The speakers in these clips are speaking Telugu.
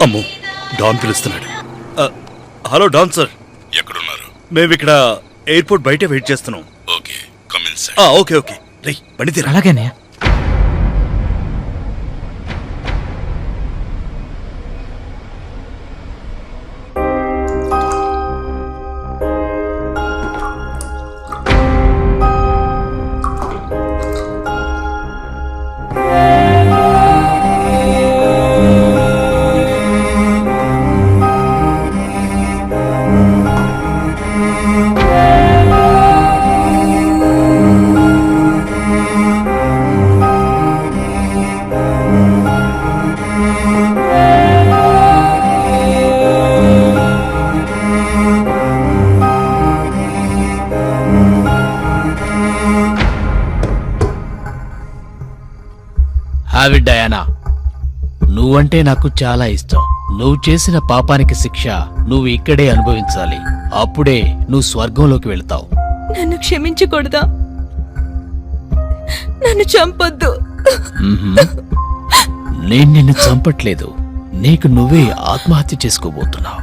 అమ్మో, డాన్ పిలుస్తున్నాడు. Hello Don sir. ఎక్కడున్నారు? మేము ఇక్కడ ఎయిర్పోర్ట్ బయట వెయిట్ చేస్తున్నాం. Okay, come inside. Okay okay, రేయ్ బండి తీరా. అలాగేనే. హావ్ ఇట్ డయానా, నువ్వంటే నాకు చాలా ఇష్టం. నువ్వు చేసిన పాపానికి శిక్ష నువ్వు ఇక్కడే అనుభవించాలి. అప్పుడే నువ్వు స్వర్గంలోకి వెళ్తావు. నన్ను క్షమించకూడదా? నన్ను చంపొద్దు. నేను నిన్ను చంపట్లేదు, నీకు నువ్వే ఆత్మహత్య చేసుకోబోతున్నావు.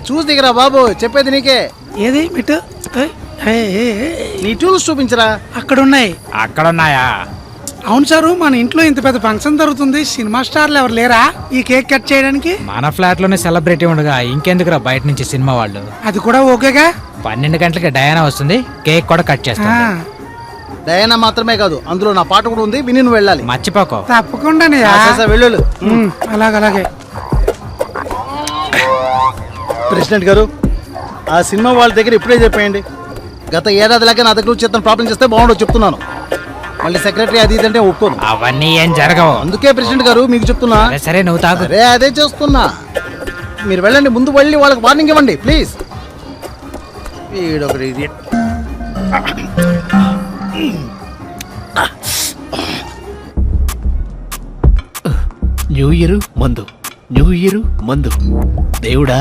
చూసి దిగరా బాబు, చెప్పేది నీకే. ఏది మిట్టు నీ టూల్స్ చూపించరా. అక్కడున్నాయా? అవును సారు, మన ఇంట్లో ఇంత పెద్ద ఫంక్షన్ జరుగుతుంది, సినిమా స్టార్లు ఎవరు లేరా ఈ కేక్ కట్ చేయడానికి? మన ఫ్లాట్ లోనే సెలబ్రిటీ ఉండగా ఇంకెందుకురా బయట నుంచి సినిమా వాళ్ళు? అది కూడా ఓకేగా. 12 గంటలకి డయానా వస్తుంది, కేక్ కూడా కట్ చేస్తా. డయానా మాత్రమే కాదు, అందులో నా పాట కూడా ఉంది, విని నువ్వు వెళ్ళాలి. మర్చిపోకో. తప్పకుండా వెళ్ళు. అలాగే. ప్రెసిడెంట్ గారు, ఆ సినిమా వాళ్ళ దగ్గర ఇప్పుడే చెప్పేయండి. గత ఏడాది లాగా నా దగ్గర వచ్చి ప్రాబ్లం చేస్తే బాగుండదు చెప్తున్నాను. మళ్ళీ సెక్రటరీ అది ఇదంటే ఒప్పుకోను. అవన్నీ ఏం జరగవు. అందుకే ప్రెసిడెంట్ గారు మీకు చెప్తున్నా. సరే నువ్వు తాగు. అదే చేస్తున్నా. మీరు వెళ్ళండి, ముందు వెళ్ళి వాళ్ళకి వార్నింగ్ ఇవ్వండి ప్లీజ్. వీడొకటి ఇడియట్. న్యూ ఇయర్ మందు దేవుడా.